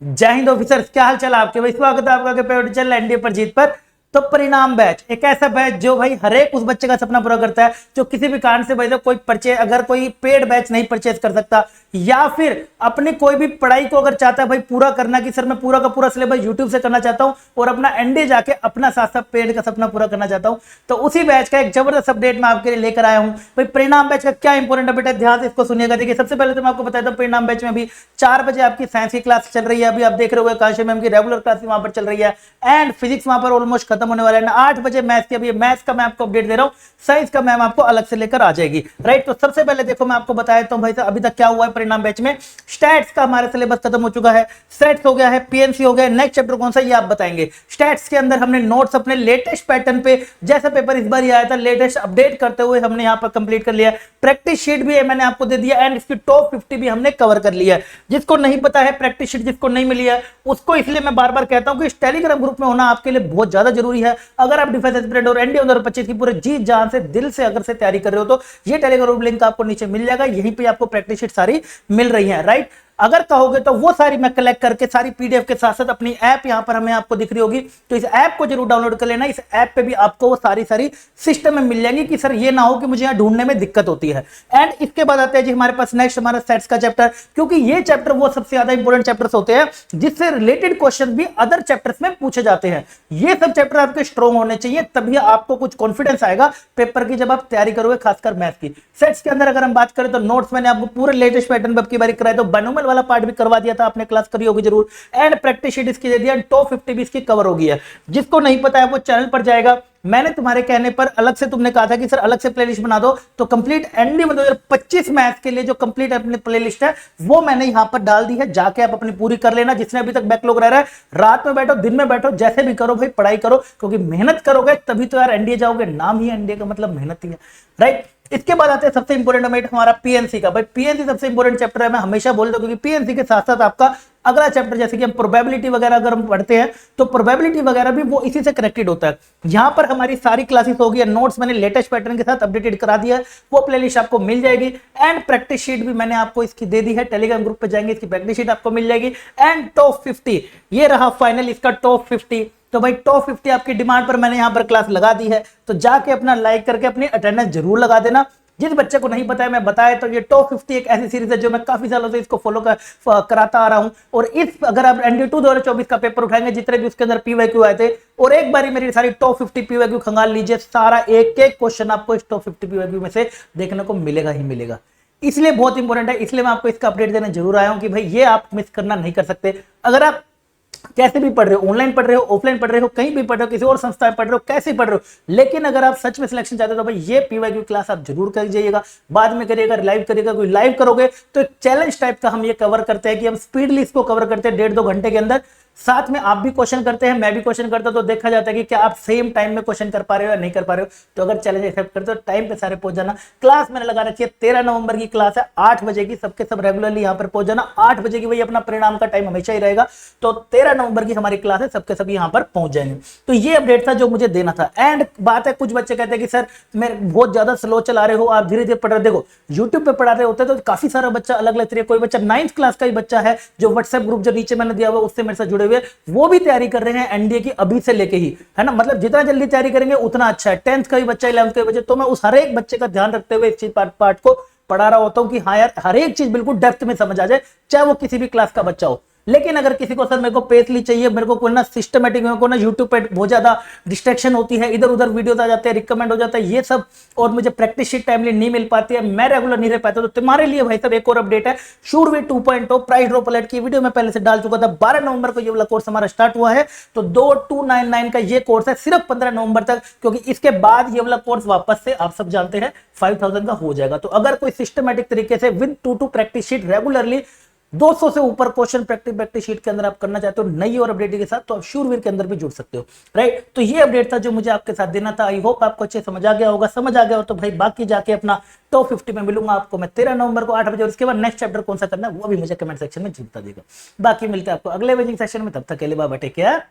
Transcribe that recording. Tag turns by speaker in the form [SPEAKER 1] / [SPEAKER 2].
[SPEAKER 1] जय हिंद ऑफिसर्स, क्या हाल चाल आपके भाई। स्वागत है आपका फेवरेट चैनल एनडीए पर जीत पर। तो परिणाम बैच एक ऐसा बैच जो भाई हर एक उस बच्चे का सपना पूरा करता है जो किसी भी कारण से भाई तो कोई परचेज, अगर कोई पेड बैच नहीं परचेज कर सकता या फिर अपनी कोई भी पढ़ाई को अगर चाहता है भाई पूरा करना कि सर मैं पूरा का पूरा सिलेबस यूट्यूब से करना चाहता हूं और अपना एनडीए जाके अपना साथ साथ पेड का सपना पूरा करना चाहता हूं, तो उसी बैच का एक जबरदस्त अपडेट मैं आपके लिए लेकर आया हूं। भाई परिणाम बैच का क्या इंपॉर्टेंट अपडेट है, ध्यान से इसको सुनिएगा। देखिए सबसे पहले तो मैं आपको बताता हूं परिणाम बैच में अभी 4 बजे आपकी साइंस की क्लास चल रही है। अभी आप देख रहे हो काशी मैम की रेगुलर क्लास वहां पर चल रही है एंड फिजिक्स वहां पर ऑलमोस्ट खत्म होने वाला है। 8 बजे मैथ्स की, अभी मैथ्स का मैं आपको अपडेट दे रहा हूं, साइंस का मैम आपको अलग से लेकर आ जाएगी। राइट, तो सबसे पहले देखो मैं आपको बताया तो भाई अभी तक क्या हुआ है परिणाम बैच में। स्टैट्स का हमारा सिलेबस खत्म हो चुका है, सेट्स हो गया है, पीएनसी हो गया। नेक्स्ट चैप्टर कौन सा ये आप बताएंगे। स्टैट्स के अंदर हमने नोट्स अपने लेटेस्ट पैटर्न पे, जैसा पेपर इस बार आया था लेटेस्ट अपडेट करते हुए हमने यहां पर कंप्लीट कर लिया। प्रैक्टिस शीट भी मैंने आपको दे दिया एंड इसकी टॉप 50 भी हमने कवर कर लिया है। जिसको नहीं पता है प्रैक्टिस शीट, जिसको नहीं मिली है उसको, इसलिए मैं बार बार कहता हूं कि इस टेलीग्राम ग्रुप में होना आपके लिए बहुत ज्यादा जरूरी है। अगर आप डिफेंस एस्पिरेंट और एनडीए 2025 की पूरे जी जान से दिल से अगर से तैयारी कर रहे हो तो ये टेलीग्राम लिंक आपको नीचे मिल जाएगा, यहीं पे आपको प्रैक्टिस शीट सारी मिल रही है। राइट, अगर कहोगे तो वो सारी मैं कलेक्ट करके सारी पीडीएफ के साथ साथ अपनी ऐप यहां पर हमें आपको दिख रही होगी, तो इस ऐप को जरूर डाउनलोड कर लेना। इस ऐप पे भी आपको वो सारी सिस्टम में मिल जाएंगी कि सर ये ना हो कि मुझे यहां ढूंढने में दिक्कत होती है। एंड इसके बाद आते हैं जी हमारे पास नेक्स्ट हमारा सेट्स का चैप्टर, क्योंकि ये चैप्टर वो सबसे ज्यादा इंपॉर्टेंट चैप्टर्स होते हैं जिससे रिलेटेड क्वेश्चन भी अदर चैप्टर्स में पूछे जाते हैं। ये सब चैप्टर आपके स्ट्रॉन्ग होने चाहिए, तभी आपको कुछ कॉन्फिडेंस आएगा पेपर की जब आप तैयारी करोगे, खासकर मैथ की। सेट्स के अंदर अगर हम बात करें तो नोट्स मैंने आपको पूरे लेटेस्ट पैटर्न पर बारी कराया, तो बायनोमियल वाला पार्ट भी करवा दिया था, आपने क्लास करी होगी जरूर। एंड प्रैक्टिस शीट इसकी दे दिया, टॉप 50 भी इसकी कवर हो गई है। जिसको नहीं पता है वो चैनल पर जाएगा, मैंने तुम्हारे कहने पर अलग से तुमने कहा था कि सर अलग से प्लेलिस्ट बना दो, तो कंप्लीट एनडी 2025 मैथ्स के लिए जो कंप्लीट अपनी प्लेलिस्ट है वो मैंने यहां पर डाल दी है, जाके आप अपनी पूरी कर लेना। जिसने अभी तक बैकलॉग रह रहा है, रात में बैठो दिन में बैठो जैसे भी करो भाई पढ़ाई करो, क्योंकि मेहनत करोगे तभी तो यार एनडीए जाओगे। नाम ही एनडीए का मतलब मेहनत ही है। राइट, इसके बाद आते हैं सबसे इंपॉर्टेंट अपडेट हमारा पीएनसी का। भाई पीएनसी सबसे इंपॉर्टेंट चैप्टर है, मैं हमेशा बोलता हूं, क्योंकि पीएनसी के साथ साथ आपका अगला चैप्टर जैसे कि हम प्रोबेबिलिटी वगैरह अगर हम पढ़ते हैं तो प्रोबेबिलिटी वगैरह भी वो इसी से कनेक्टेड होता है। यहां पर हमारी सारी क्लासेस होगी, नोट्स मैंने लेटेस्ट पैटर्न के साथ अपडेटेड करा दिया है, वो प्लेलिस्ट आपको मिल जाएगी। एंड प्रैक्टिस शीट भी मैंने आपको इसकी दे दी है, टेलीग्राम ग्रुप पे जाएंगे इसकी प्रैक्टिस शीट आपको मिल जाएगी। एंड टॉप 50 ये रहा फाइनल इसका टॉप 50। तो भाई टॉप 50 आपकी डिमांड पर मैंने यहां पर क्लास लगा दी है, तो जाके अपना लाइक करके अपनी अटेंडेंस जरूर लगा देना। जिस बच्चे को नहीं पता है मैं बताया, तो ये टॉप 50 एक ऐसी सीरीज है जो मैं काफी सालों से इसको फॉलो कराता आ रहा हूं। और इस अगर आप एनडीए 2024 का पेपर उठाएंगे, जितने भी उसके अंदर पीवाईक्यू आए थे, और एक बारी मेरी सारी टॉप 50 पीवाईक्यू खंगाल लीजिए, सारा एक एक क्वेश्चन आपको इस टॉप 50 पीवाईक्यू में से देखने को मिलेगा ही मिलेगा। इसलिए बहुत इंपॉर्टेंट है, इसलिए मैं आपको इसका अपडेट देने जरूर आया हूं कि भाई ये आप मिस करना नहीं कर सकते। अगर आप कैसे भी पढ़ रहे हो, ऑनलाइन पढ़ रहे हो, ऑफलाइन पढ़ रहे हो, कहीं भी पढ़ रहे हो, किसी और संस्था में पढ़ रहे हो, कैसे पढ़ रहे हो, लेकिन अगर आप सच में सिलेक्शन चाहते हो तो भाई ये पीवाईक्यू क्लास आप जरूर कर जाइएगा। बाद में करिएगा, लाइव करिएगा, कोई लाइव करोगे तो एक चैलेंज टाइप का हम ये कवर करते हैं कि हम स्पीडली इसको कवर करते हैं 1.5-2 घंटे के अंदर। साथ में आप भी क्वेश्चन करते हैं, मैं भी क्वेश्चन करता हूं, तो देखा जाता है कि क्या आप सेम टाइम में क्वेश्चन कर पा रहे हो या नहीं कर पा रहे हो। तो अगर चैलेंज एक्सेप्ट करते हो टाइम पे सारे पहुंच जाना। क्लास मैंने लगा रखी है 13 नवंबर की क्लास है, 8 बजे की, सबके सब रेगुलरली यहां पर पहुंच जाना। 8 बजे की वही अपना परिणाम का टाइम हमेशा ही रहेगा, तो 13 नवंबर की हमारी क्लास है, सबके सब यहां पर पहुंच जाएंगे। तो ये अपडेट था जो मुझे देना था। एंड बात है, कुछ बच्चे कहते हैं कि सर मैं बहुत ज्यादा स्लो चला रहे हो, आप धीरे धीरे पढ़ रहे। देखो यूट्यूब पे पढ़ा रहे होते तो काफी सारा बच्चा अलग अलग तरीके, कोई बच्चा 9th क्लास का ही बच्चा है जो व्हाट्सएप ग्रुप जो नीचे मैंने दिया हुआ उससे मेरे साथ जुड़े हुए, वो भी तैयारी कर रहे हैं एनडीए की अभी से लेके ही, है ना। मतलब जितना जल्दी तैयारी करेंगे उतना अच्छा है। 10th का भी बच्चा, 11th का भी बच्चा, तो मैं उस हर एक बच्चे का ध्यान रखते हुए इस चीज पार्ट को पढ़ा रहा होता हूं कि हाँ यार हर एक चीज बिल्कुल डेप्थ में समझ आ जाए, चाहे वो किसी भी क्लास का बच्चा हो। लेकिन अगर किसी को सर मेरे को पेसली चाहिए, मेरे को कोई ना सिस्टमेटिक, मेरे को ना यूट्यूब पे बहुत ज्यादा डिस्ट्रैक्शन होती है, इधर उधर वीडियोस आ जाते हैं, रिकमेंड हो जाता है ये सब, और मुझे प्रैक्टिस शीट टाइमली नहीं मिल पाती है, मैं रेगुलर नहीं रह पाता, तो तुम्हारे लिए भाई साहब एक और अपडेट है। शूरवीर 2.0 प्राइस ड्रॉप अलर्ट की वीडियो मैं पहले से डाल चुका था। 12 नवंबर को ये वाला कोर्स हमारा स्टार्ट हुआ है, तो 2299 का ये कोर्स है सिर्फ 15 नवंबर तक, क्योंकि इसके बाद ये वाला कोर्स वापस से आप सब जानते हैं 5000 का हो जाएगा। तो अगर कोई सिस्टमेटिक तरीके से विद 2 प्रैक्टिस शीट रेगुलरली 200 से ऊपर क्वेश्चन प्रैक्टिस शीट के अंदर आप करना चाहते हो नई और अपडेट के साथ, तो आप शूरवीर के अंदर भी जुड़ सकते हो। राइट, तो ये अपडेट था जो मुझे आपके साथ देना था। आई होप आपको अच्छे समझ आ गया होगा। समझ आ गया हो तो भाई बाकी जाके अपना टॉप 50 में मिलूंगा आपको मैं 13 नवंबर को 8 बजे, और इसके बाद नेक्स्ट चैप्टर कौन सा करना है वो भी मुझे कमेंट सेक्शन में बता देगा। बाकी मिलते हैं आपको अगले वेजिंग सेशन में, तब तक के लिए बाय बाय, टेक केयर।